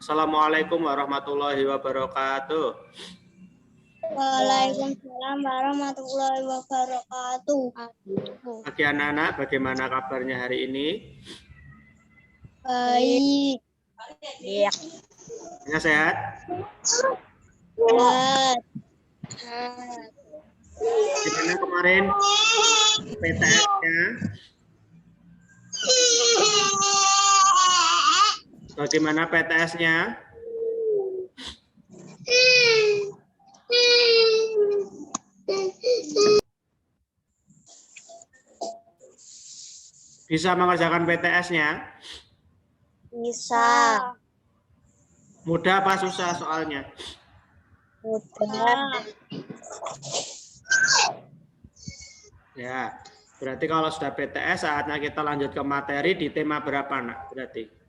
Assalamualaikum warahmatullahi wabarakatuh. Waalaikumsalam warahmatullahi wabarakatuh. Bagi anak-anak, bagaimana kabarnya hari ini? Baik. Iya. Sehat? Sehat. Gimana kemarin PTS-nya? Bagaimana PTS-nya? Bisa mengerjakan PTS-nya? Bisa. Mudah apa susah soalnya? Mudah. Ya, berarti kalau sudah PTS saatnya kita lanjut ke materi di tema berapa, Nak? Berarti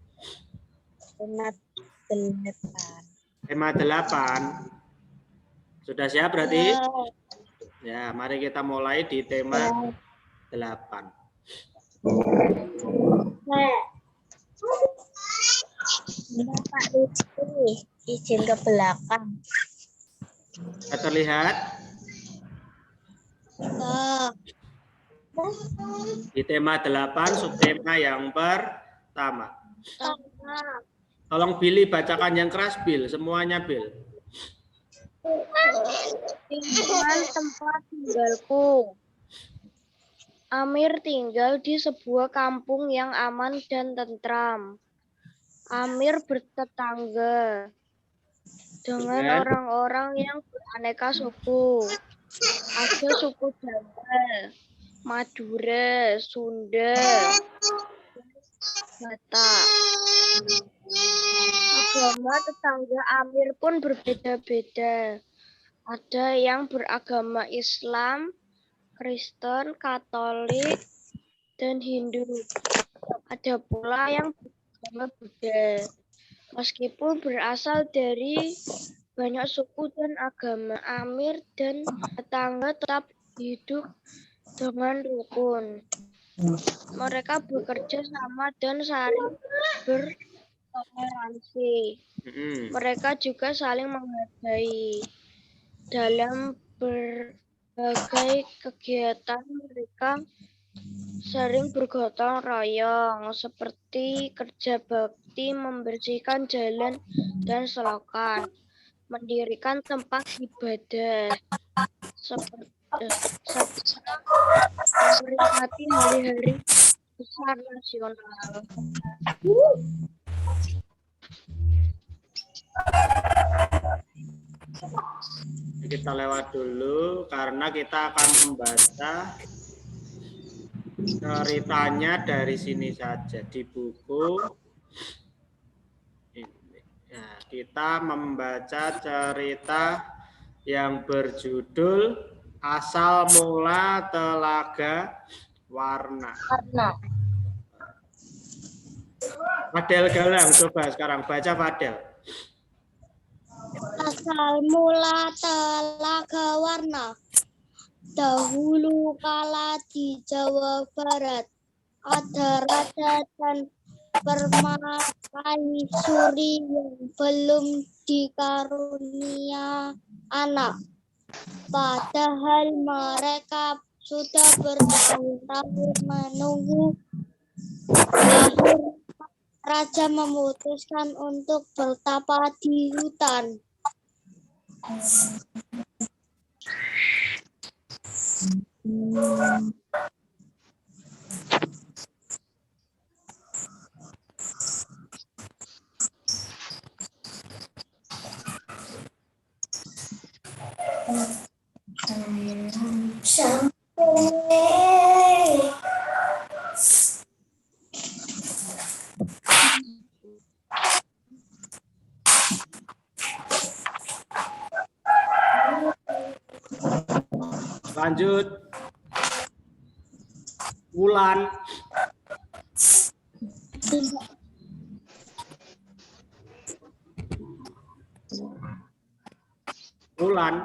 tema 8. Sudah siap berarti? Ya, mari kita mulai di tema 8. Pak Rizky, izin ke belakang. Sudah terlihat? Di tema 8, subtema yang pertama. Tolong Billy bacakan yang keras, Bill. Semuanya, Bill. Lingkungan tempat tinggalku. Amir tinggal di sebuah kampung yang aman dan tentram. Amir bertetangga dengan orang-orang yang beraneka suku. Ada suku Jawa, Madura, Sunda, Batak. Agama tetangga Amir pun berbeda-beda. Ada yang beragama Islam, Kristen, Katolik, dan Hindu. Ada pula yang beragama Buddha. Meskipun berasal dari banyak suku dan agama, Amir dan tetangga tetap hidup dengan rukun. Mereka bekerja sama dan saling bertoleransi. Mereka juga saling menghargai. Dalam berbagai kegiatan mereka sering bergotong royong seperti kerja bakti, membersihkan jalan dan selokan, mendirikan tempat ibadah, seperti memperingati hari-hari besar nasional. Kita lewat dulu karena kita akan membaca ceritanya dari sini saja di buku. Nah, kita membaca cerita yang berjudul Asal Mula Telaga Warna. Fadel Galang, coba sekarang baca Fadel. Asal mula Telaga Warna. Dahulu kala di Jawa Barat ada raja dan permaisuri yang belum dikarunia anak. Padahal mereka sudah bertahun-tahun menunggu. Akhirnya raja memutuskan untuk bertapa di hutan. Lanjut. Wulan. Wulan.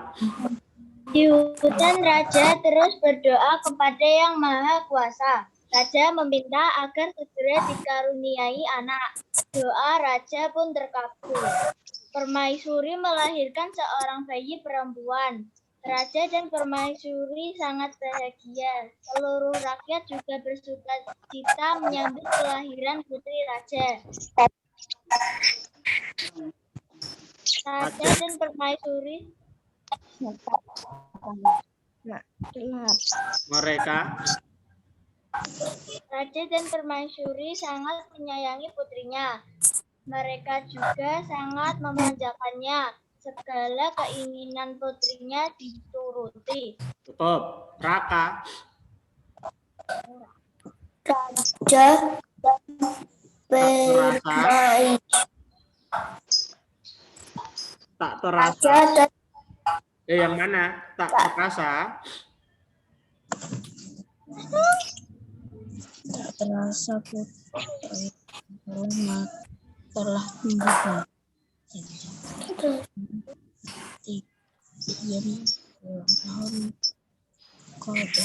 Di hutan raja terus berdoa kepada Yang Maha Kuasa. Raja meminta agar segera dikaruniai anak. Doa raja pun terkabul. Permaisuri melahirkan seorang bayi perempuan. Raja dan permaisuri sangat bahagia. Seluruh rakyat juga bersuka cita menyambut kelahiran putri raja. Raja dan permaisuri Mereka Raja dan permaisuri sangat menyayangi putrinya. Mereka juga sangat memanjakannya. Segala keinginan putrinya dituruti. tutup. Raka. Raja Tak terasa. dan Yang mana? Tak terasa. Tak terasa putri telah membuka yang tahun kode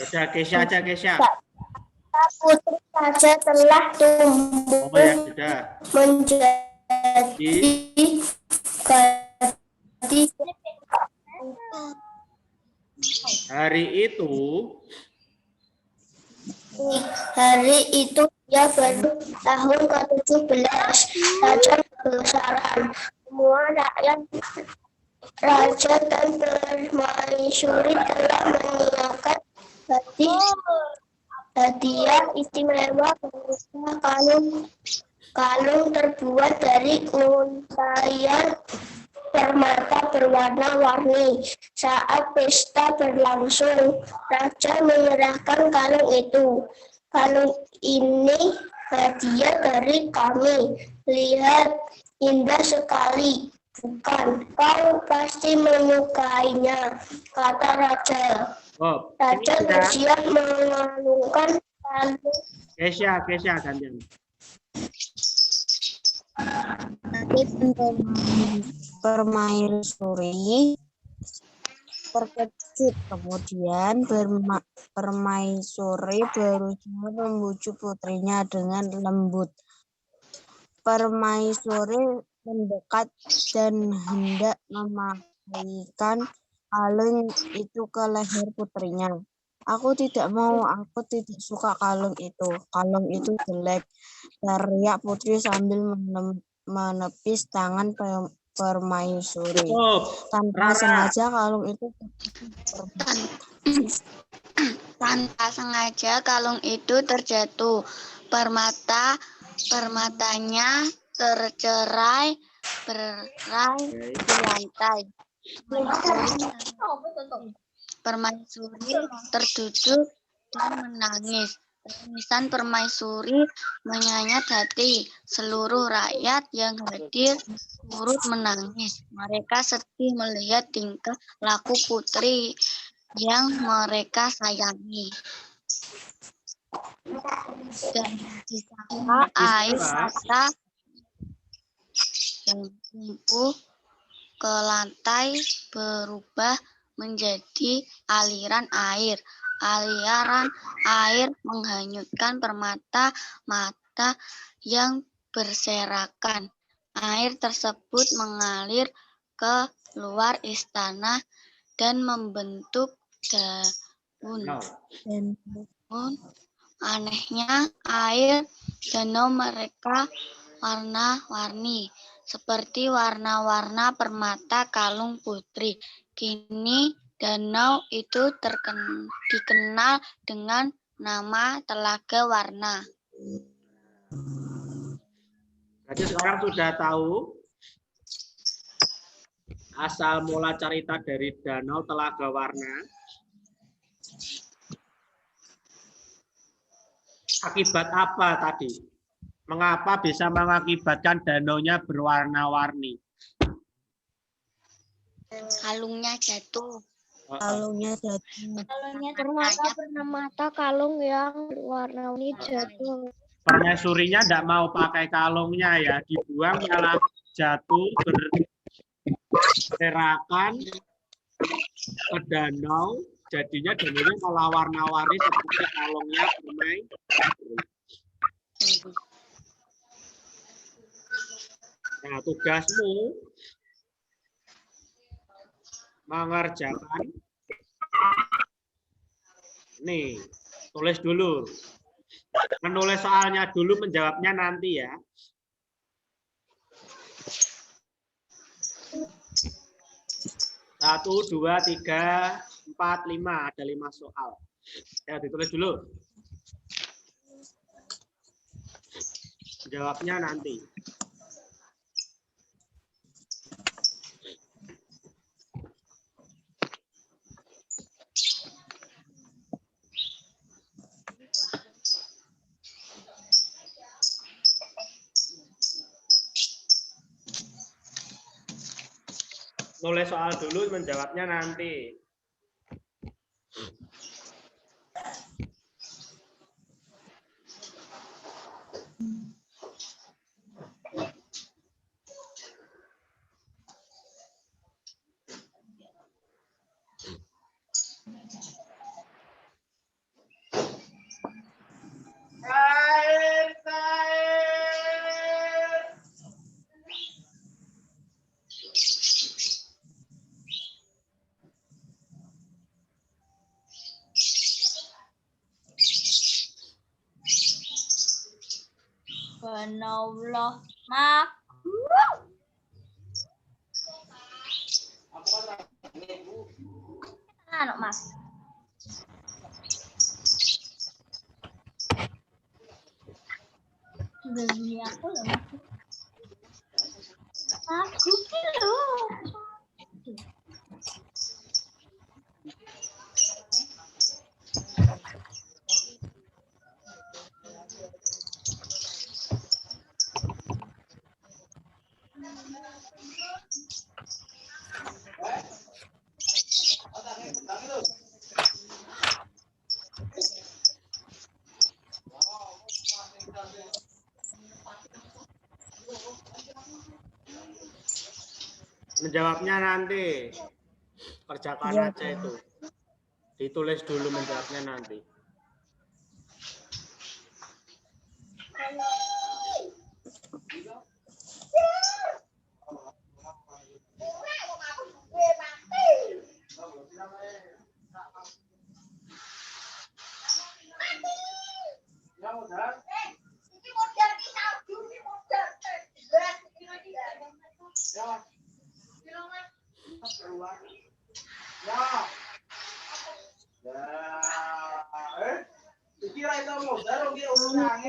Udah, Kesha aja, Kesha. putri raja telah tumbuh Oh ya, sudah. menjadi gadis. Hari itu Dia baru tahun ke-17. Raja kebesaran. Semua raja dan permaisuri telah menyiapkan hadiah istimewa berupa kalung terbuat dari untayan permata berwarna-warni. Saat pesta berlangsung, raja menyerahkan kalung itu. Kalung ini hadiah dari kami. Lihat, indah sekali. Bukan, kau pasti menyukainya, kata raja. oh, Raja ini sudah. bersiap mengalungkan kalung. Kesha gantian. permaisuri terkejut. Kemudian permaisuri berusaha membujuk putrinya dengan lembut. Permaisuri mendekat dan hendak memakaikan kalung itu ke leher putrinya. Aku tidak mau, aku tidak suka kalung itu. Kalung itu jelek, teriak putri sambil menepis tangan permaisuri. Tanpa sengaja kalung itu terjatuh. Permatanya tercerai berai di lantai. Permaisuri terduduk dan menangis. Tangisan permaisuri menyayat hati. Seluruh rakyat yang hadir turut menangis. Mereka sedih melihat tingkah laku putri yang mereka sayangi. Dan di sana air mata yang tumbuh ke lantai berubah menjadi aliran air. Aliran air menghanyutkan permata-mata yang berserakan. Air tersebut mengalir ke luar istana dan membentuk daun. Anehnya, air danau mereka warna-warni, seperti warna-warna permata kalung putri. Kini danau itu dikenal dengan nama Telaga Warna. Jadi sekarang sudah tahu asal mula cerita dari Danau Telaga Warna. Akibat apa tadi? Mengapa bisa mengakibatkan danaunya berwarna-warni? Kalungnya jatuh. Permata kalung yang warna-warni jatuh. Permaisurinya tidak mau pakai kalungnya ya, dibuang malah jatuh Serakan ke danau, jadinya danaunya malah warna-warni seperti kalungnya permai. Nah, tugasmu mengerjakan. Nih, tulis dulu. Menulis soalnya dulu, menjawabnya nanti ya. Satu, dua, tiga, 4, 5. Ada 5 soal. Ya, ditulis dulu. Jawabnya nanti. Nulis soal dulu, menjawabnya nanti. Subhanallah. Mak. Anak Mas. Beli aku loh. Aku kilo. Menjawabnya nanti. Kerjakan Ya. aja itu. Ditulis dulu, menjawabnya nanti.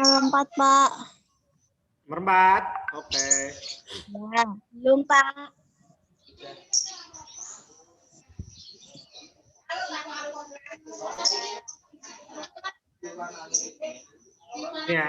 Empat, Pak. Merempat. Oke. Ya. Belum, Pak. Ya.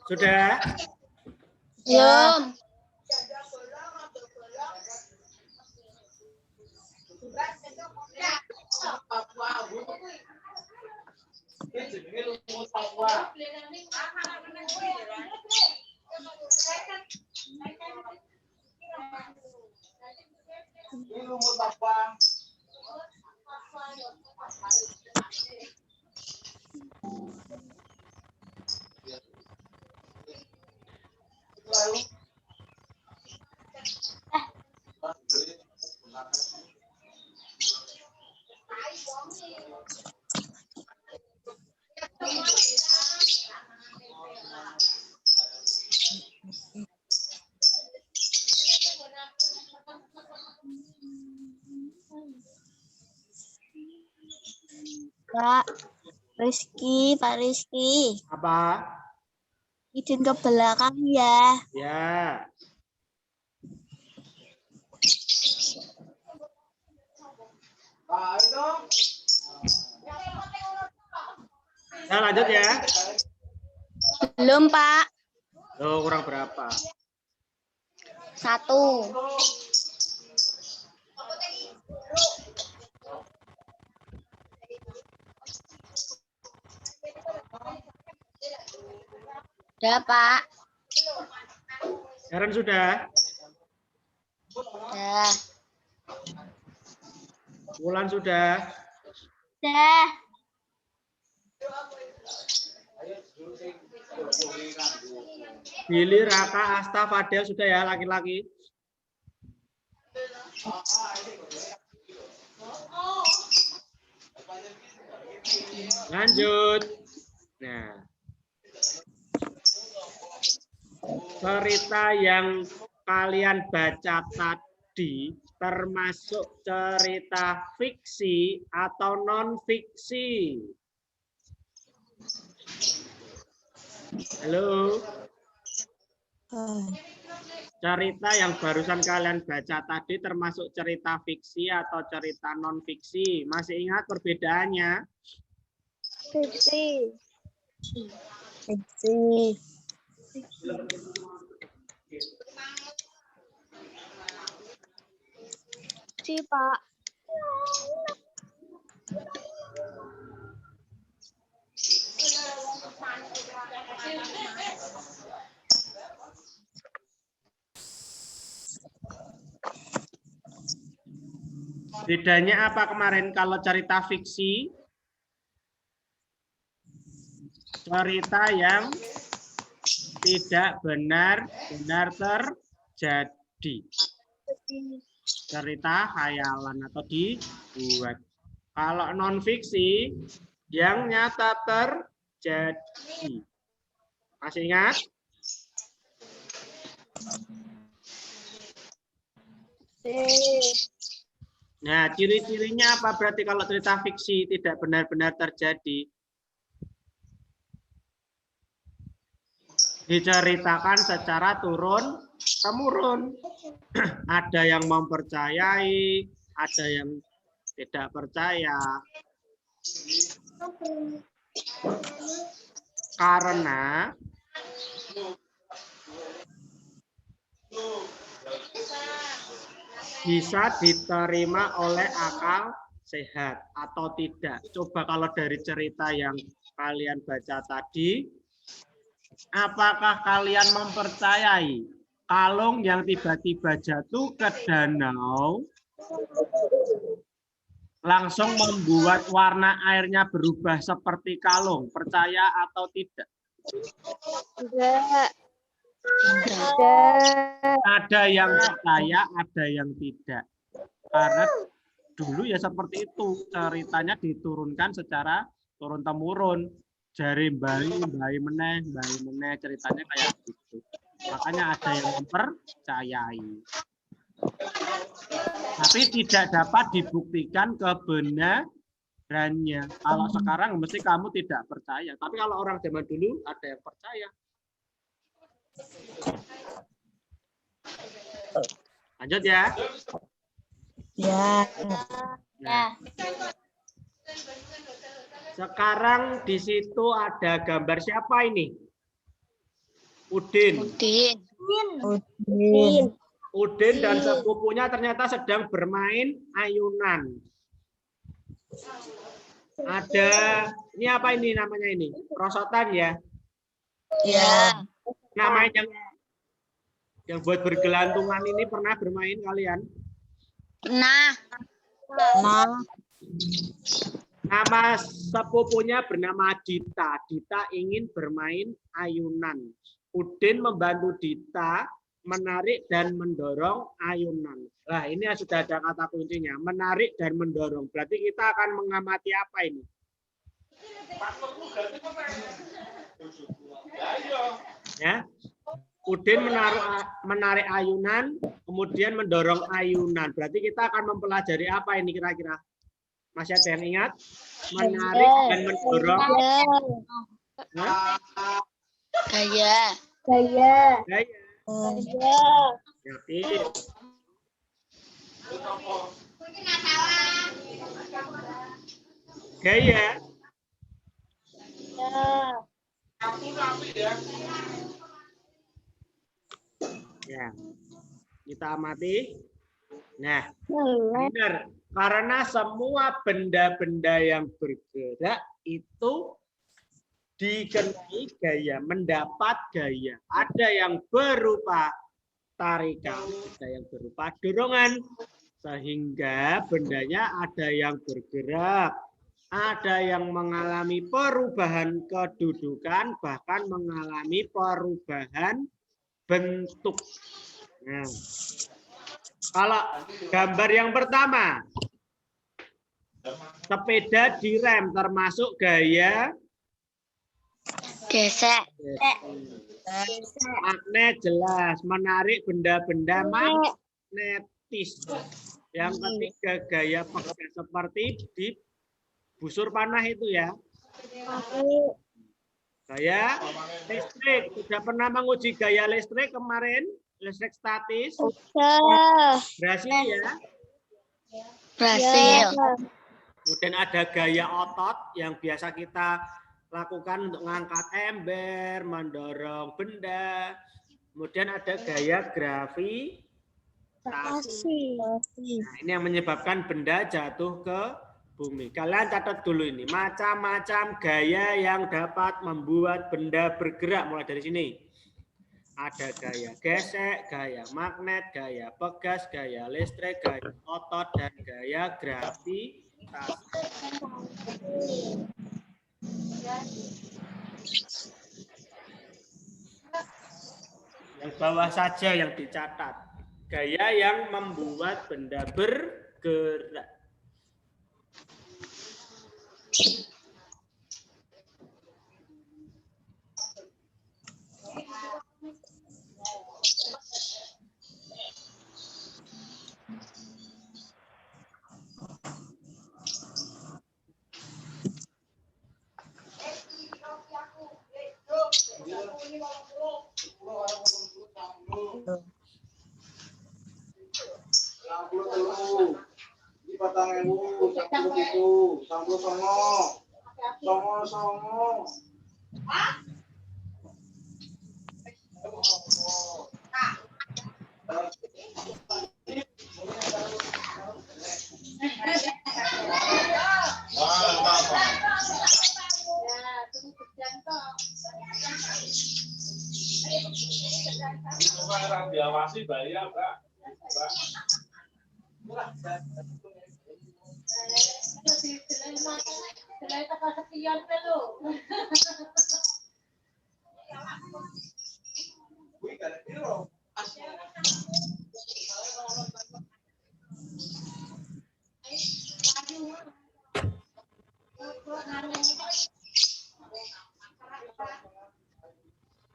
Sudah? Belum. Pak Rizky, Pak Rizky, Apa? izin ke belakang ya. Ya. Nah, lanjut ya. Belum, Pak. Loh, kurang berapa? 1. Udah, Pak. Karen sudah? Udah. Wulan sudah? Dah. Billy, Raka, Asta, Fadel sudah ya laki-laki? Lanjut. Nah, cerita yang kalian baca tadi termasuk cerita fiksi atau non-fiksi? Halo? Cerita yang barusan kalian baca tadi termasuk cerita fiksi atau cerita non-fiksi? Masih ingat perbedaannya? Fiksi. Fiksi. Fiksi, Pak. Bedanya apa kemarin kalau cerita fiksi? Cerita yang tidak benar-benar terjadi. Cerita khayalan atau dibuat. Kalau non-fiksi, yang nyata terjadi. Masih ingat? Nah, ciri-cirinya apa berarti kalau cerita fiksi tidak benar-benar terjadi? Diceritakan secara turun-temurun. Ada yang mempercayai, ada yang tidak percaya. Karena bisa diterima oleh akal sehat atau tidak. Coba kalau dari cerita yang kalian baca tadi, apakah kalian mempercayai kalung yang tiba-tiba jatuh ke danau langsung membuat warna airnya berubah seperti kalung? Percaya atau tidak? Enggak. Ada yang percaya, ada yang tidak. Karena dulu ya seperti itu, ceritanya diturunkan secara turun-temurun. Jari bayi meneh ceritanya kayak gitu. Makanya ada yang mempercayai. Tapi tidak dapat dibuktikan kebenarannya. Kalau sekarang mesti kamu tidak percaya. Tapi kalau orang zaman dulu ada yang percaya. Lanjut ya. Ya. Nah, sekarang di situ ada gambar siapa ini? Udin. Udin dan sepupunya ternyata sedang bermain ayunan. Ada, ini apa ini namanya ini? Prosotan ya? Ya. Nah, main yang buat bergelantungan ini pernah bermain kalian? Nah. Nama sepupunya bernama Dita. Dita ingin bermain ayunan. Udin membantu Dita menarik dan mendorong ayunan. Nah, ini sudah ada kata kuncinya, menarik dan mendorong. Berarti kita akan mengamati apa ini? Ya. Udin menarik ayunan, kemudian mendorong ayunan. Berarti kita akan mempelajari apa ini kira-kira? Masih ada yang ingat? Menarik dan mendorong. Gaya. Gaya. Gaya. Yakin. Gaya. Ya. Kita amati. Nah, benar. Karena semua benda-benda yang bergerak itu dikenai gaya, mendapat gaya. Ada yang berupa tarikan, ada yang berupa dorongan. Sehingga bendanya ada yang bergerak, ada yang mengalami perubahan kedudukan, bahkan mengalami perubahan bentuk. Nah, kalau gambar yang pertama, sepeda direm termasuk gaya Gesek. magnet jelas, menarik benda-benda magnetis. Yang ketiga gaya pegas seperti di busur panah itu ya. Gaya listrik, sudah pernah menguji gaya listrik kemarin, listrik statis. Berhasil ya? Berhasil. Kemudian ada gaya otot yang biasa kita lakukan untuk mengangkat ember, mendorong benda. Kemudian ada gaya gravitasi. Nah, ini yang menyebabkan benda jatuh ke bumi. Kalian catat dulu ini, macam-macam gaya yang dapat membuat benda bergerak mulai dari sini. Ada gaya gesek, gaya magnet, gaya pegas, gaya listrik, gaya otot, dan gaya gravitasi. Yang bawah saja yang dicatat. Gaya yang membuat benda bergerak. Diawasi bayar, Pak.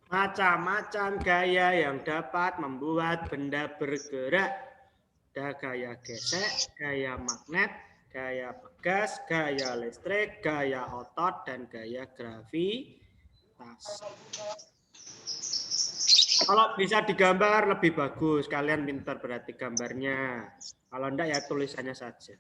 Macam-macam gaya yang dapat membuat benda bergerak. Ada gaya gesek, gaya magnet, gaya pegas, gaya listrik, gaya otot, dan gaya gravitasi. Kalau bisa digambar lebih bagus, kalian pintar berarti gambarnya. Kalau enggak ya tulisannya saja.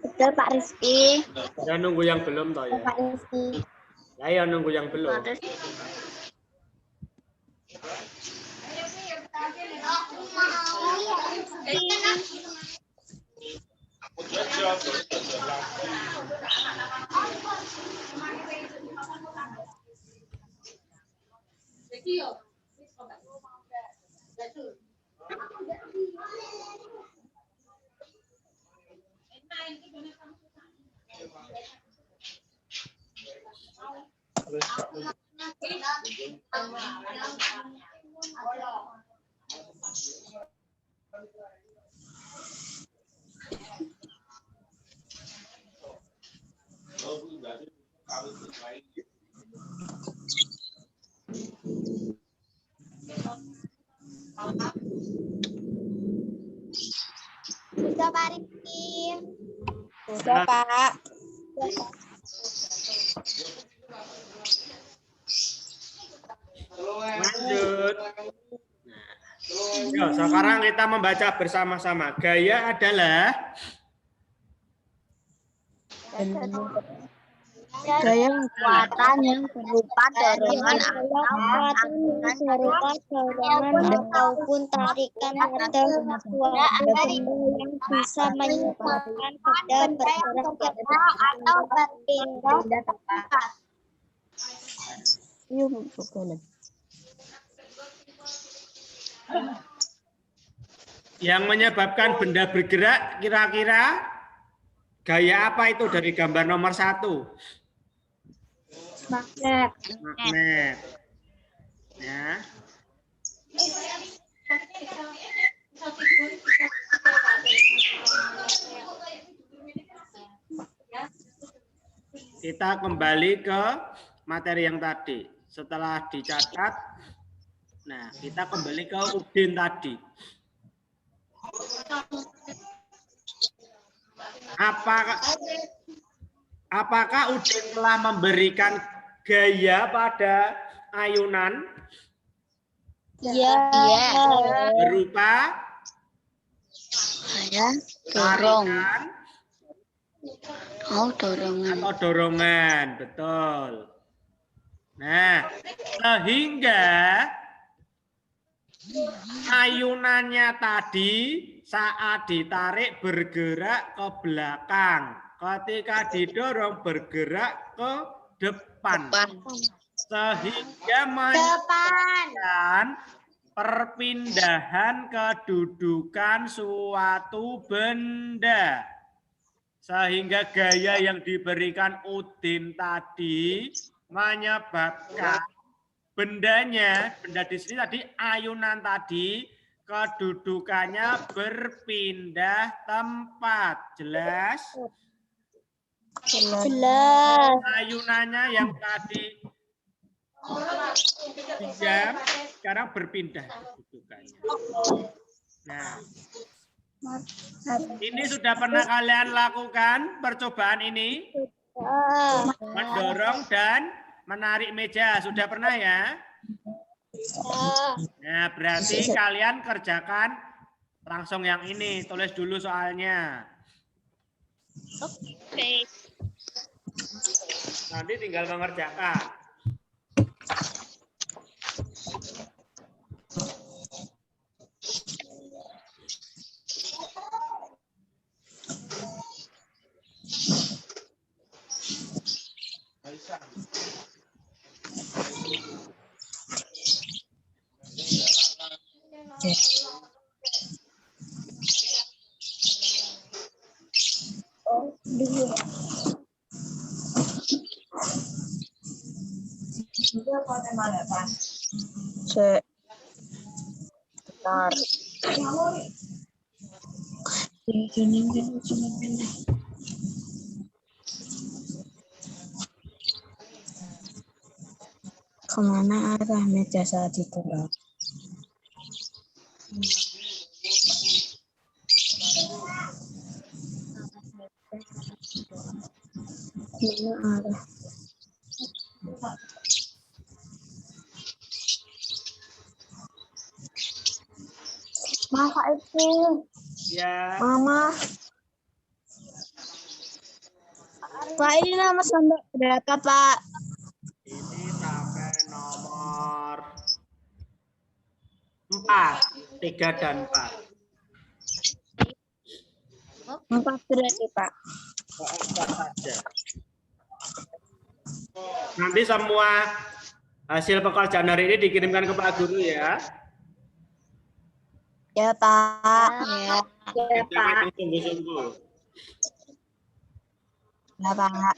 Betul Pak Rizky. Ya nunggu yang belum toh ya. Pak Rizky. Ya nunggu yang belum. Bisa Pak Rifki. Sudah, Pak. Lanjut. Nah, sekarang kita membaca bersama-sama. Gaya adalah Gaya kekuatan yang berupa dorongan ataupun tarikan atau suatu benda yang bisa menyebabkan benda bergerak atau berpindah tempat. yang menyebabkan benda bergerak, kira-kira gaya apa itu dari gambar nomor 1? Magnet. Magnet. Ya. Kita kembali ke materi yang tadi. Setelah dicatat, nah kita kembali ke Udin tadi. Apakah Udin telah memberikan gaya pada ayunan? Iya. Berupa tarikan atau dorongan, betul. Nah, sehingga ayunannya tadi saat ditarik bergerak ke belakang, ketika didorong bergerak ke depan. Sehingga menyebabkan perpindahan kedudukan suatu benda. Sehingga gaya yang diberikan Udin tadi menyebabkan benda di sini tadi ayunan tadi kedudukannya berpindah tempat. Jelas? Jelas. Ayunannya yang tadi diam, sekarang berpindah kedudukannya. Nah, ini sudah pernah kalian lakukan percobaan ini? Mendorong dan menarik meja. Sudah pernah ya? Nah, berarti kalian kerjakan langsung yang ini. Tulis dulu soalnya. Oke. Nanti tinggal mengerjakan. Bentar. Kemana arah meja saat ditolak? Kemana arah? Masa itu? Ya. Mama. Pak, ini nama sampai berapa, Pak? Ini sampai nomor 4. 3 dan 4. 4 berarti, Pak. 4 saja. Nanti semua hasil pekerjaan hari ini dikirimkan ke Pak Guru ya. Ya, Pak. Ya, Jangan sungguh-sungguh. ya, Pak.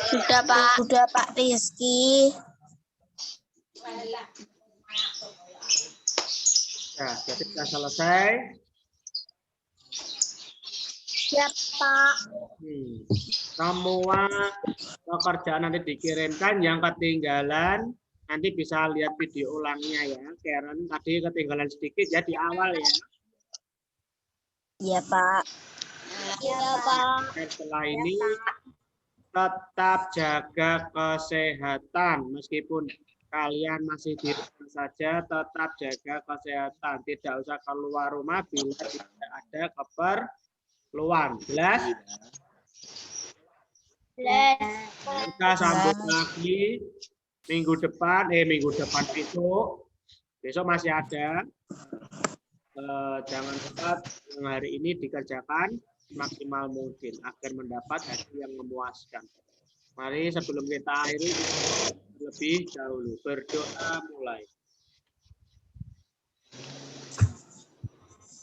Sudah, Pak. Sudah, Pak Rizky. Nah, jadi sudah selesai. Ya, Pak. Semua pekerjaan nanti dikirimkan, yang ketinggalan nanti bisa lihat video ulangnya ya. Karen tadi ketinggalan sedikit ya di awal ya. Ya, Pak. Ya, Pak. Dan setelah ini tetap jaga kesehatan meskipun kalian masih di rumah saja, tetap jaga kesehatan. Tidak usah keluar rumah bila tidak ada keperluan. Jelas? Kita sambung lagi minggu depan besok masih ada. Jangan lupa yang hari ini dikerjakan maksimal mungkin agar mendapat hasil yang memuaskan. Mari sebelum kita akhiri lebih dahulu berdoa mulai.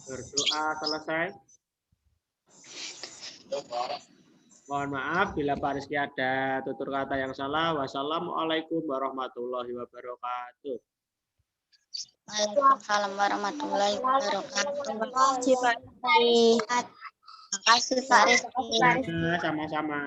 Berdoa selesai. Mohon maaf bila Pak Rizky ada tutur kata yang salah. Wassalamualaikum warahmatullahi wabarakatuh. Waalaikumsalam warahmatullahi wabarakatuh. Terima kasih, Pak Rizky. Terima kasih, Pak Rizky. Sama-sama.